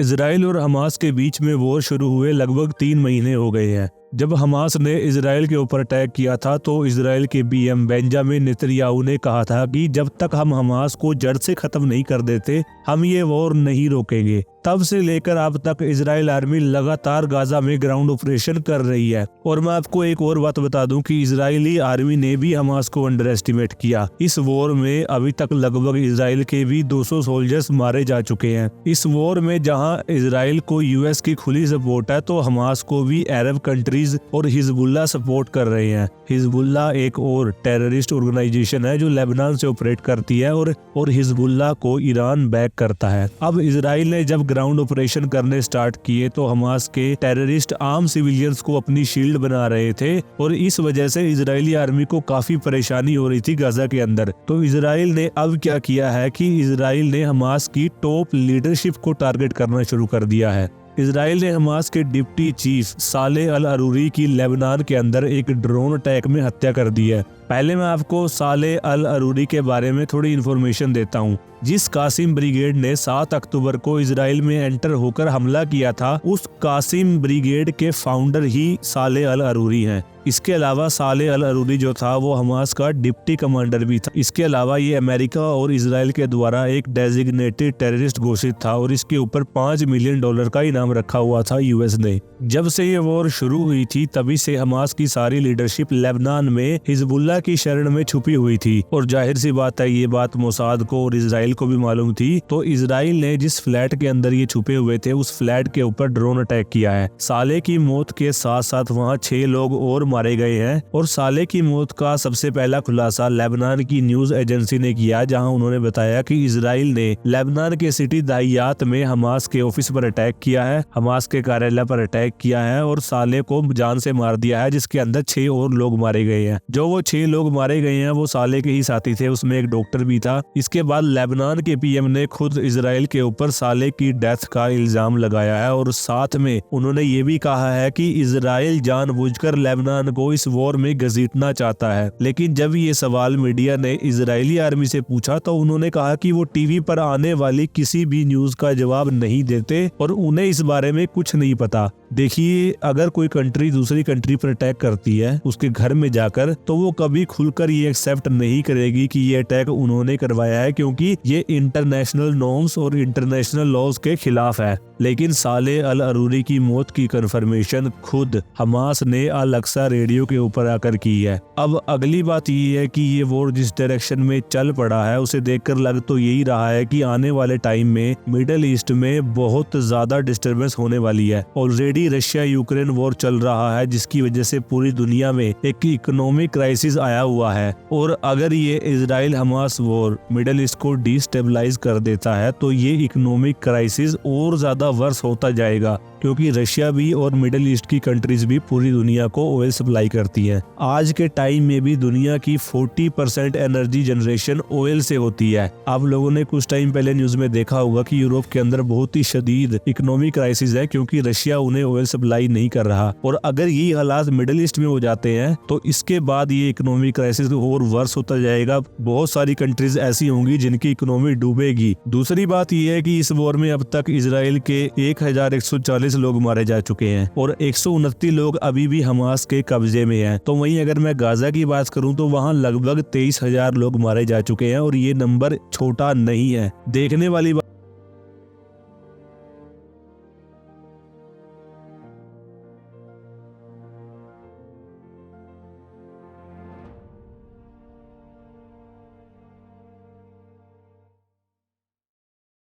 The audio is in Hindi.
इजराइल और हमास के बीच में वॉर शुरू हुए लगभग 3 महीने हो गए हैं। जब हमास ने इजराइल के ऊपर अटैक किया था तो इजराइल के बीएम बेंजामिन नेतन्याहू ने कहा था कि जब तक हम हमास को जड़ से खत्म नहीं कर देते हम ये वॉर नहीं रोकेंगे। तब से लेकर अब तक इजराइल आर्मी लगातार गाजा में ग्राउंड ऑपरेशन कर रही है। और मैं आपको एक और बात बता दूं कि इजरायली आर्मी ने भी हमास को अंडर एस्टिमेट किया। इस वॉर में अभी तक लगभग इजराइल के भी 200 सोल्जर्स मारे जा चुके हैं। इस वॉर में जहां इजराइल को यूएस की खुली सपोर्ट है तो हमास को भी अरब कंट्रीज और हिजबुल्लाह सपोर्ट कर रहे हैं। हिजबुल्लाह एक और टेररिस्ट ऑर्गेनाइजेशन है जो लेबनान से ऑपरेट करती है और हिजबुल्लाह को ईरान बैक करता है। अब इजराइल ने जब ग्राउंड ऑपरेशन करने स्टार्ट किए तो हमास के टेररिस्ट आम सिविलियंस को अपनी शील्ड बना रहे थे और इस वजह से इजरायली आर्मी को काफी परेशानी हो रही थी गाजा के अंदर। तो इजराइल ने अब क्या किया है कि इजराइल ने हमास की टॉप लीडरशिप को टारगेट करना शुरू कर दिया है। इजराइल ने हमास के डिप्टी चीफ सालेह अल अरूरी की लेबनान के अंदर एक ड्रोन अटैक में हत्या कर दी है। पहले मैं आपको सालेह अल अरूरी के बारे में थोड़ी इन्फॉर्मेशन देता हूँ। जिस कासिम ब्रिगेड ने 7 अक्टूबर को इजराइल में एंटर होकर हमला किया था उस कासिम ब्रिगेड के फाउंडर ही सालेह अल अरूरी हैं। इसके अलावा सालेह अल अरूरी जो था वो हमास का डिप्टी कमांडर भी था। इसके अलावा ये अमेरिका और इजराइल के द्वारा एक डेजिग्नेटेड टेररिस्ट घोषित था और इसके ऊपर $5 मिलियन का इनाम रखा हुआ था यूएस ने। जब से ये वॉर शुरू हुई थी तभी से हमास की सारी लीडरशिप लेबनान में हिजबुल्लाह की शरण में छुपी हुई थी और जाहिर सी बात है ये बात मोसाद को और इजराइल को भी मालूम थी। तो इजराइल ने जिस फ्लैट के अंदर ये छुपे हुए थे उस फ्लैट के ऊपर ड्रोन अटैक किया है। साले की मौत के साथ साथ वहाँ 6 लोग और मारे गए हैं और साले की मौत का सबसे पहला खुलासा लेबनान की न्यूज एजेंसी ने किया, जहां उन्होंने बताया कि इजराइल ने लेबनान के सिटी दाहियात में हमास के ऑफिस पर अटैक किया है, हमास के कार्यालय पर अटैक किया है और साले को जान से मार दिया है, जिसके अंदर 6 और लोग मारे गए हैं। जो वो 6 लोग मारे गए हैं वो साले के ही साथी थे, उसमें एक डॉक्टर भी था। इसके बाद लेबनान के पीएम ने खुद इजराइल के ऊपर साले की डेथ का इल्जाम लगाया है और साथ में उन्होंने ये भी कहा है कि इजराइल जानबूझकर लेबनान को इस वॉर में घसीटना चाहता है। लेकिन जब ये सवाल मीडिया ने इजरायली आर्मी से पूछा तो उन्होंने कहा कि वो टीवी पर आने वाली किसी भी न्यूज का जवाब नहीं देते और उन्हें इस बारे में कुछ नहीं पता। देखिए, अगर कोई कंट्री दूसरी कंट्री पर अटैक करती है उसके घर में जाकर तो वो कभी खुलकर ये एक्सेप्ट नहीं करेगी कि ये अटैक उन्होंने करवाया है, क्योंकि ये इंटरनेशनल नॉर्म्स और इंटरनेशनल लॉज के खिलाफ है। लेकिन सालेह अल अरूरी की मौत की कंफर्मेशन खुद हमास ने अल अक्सा रेडियो के ऊपर आकर की है। अब अगली बात ये है कि ये वॉर जिस डायरेक्शन में चल पड़ा है उसे देखकर लग तो यही रहा है कि आने वाले टाइम में मिडिल ईस्ट में बहुत ज्यादा डिस्टर्बेंस होने वाली है। ऑलरेडी रशिया यूक्रेन वॉर चल रहा है जिसकी वजह से पूरी दुनिया में एक इकोनॉमिक क्राइसिस आया हुआ है और अगर ये Israel Hamas war middle east को डिस्टेबलाइज कर देता है तो ये इकोनॉमिक क्राइसिस और ज्यादा वर्स होता जाएगा, क्योंकि रशिया भी और मिडिल ईस्ट की कंट्रीज भी पूरी दुनिया को ऑयल सप्लाई करती हैं। आज के टाइम में भी दुनिया की 40% एनर्जी जनरेशन ऑयल से होती है। आप लोगों ने कुछ टाइम पहले न्यूज में देखा होगा कि यूरोप के अंदर बहुत ही शदीद इकोनॉमिक क्राइसिस है क्योंकि रशिया उन्हें ऑयल सप्लाई नहीं कर रहा। और अगर ये हालात मिडिल ईस्ट में हो जाते हैं तो इसके बाद ये इकोनॉमिक क्राइसिस और वर्स होता जाएगा। बहुत सारी कंट्रीज ऐसी होंगी जिनकी इकोनॉमी डूबेगी। दूसरी बात यह है कि इस वॉर में अब तक इजराइल के 1140 लोग मारे जा चुके हैं और 129 लोग अभी भी हमास के कब्जे में हैं। तो वहीं अगर मैं गाजा की बात करूं तो वहां लगभग 23,000 लोग मारे जा चुके हैं और ये नंबर छोटा नहीं है। देखने वाली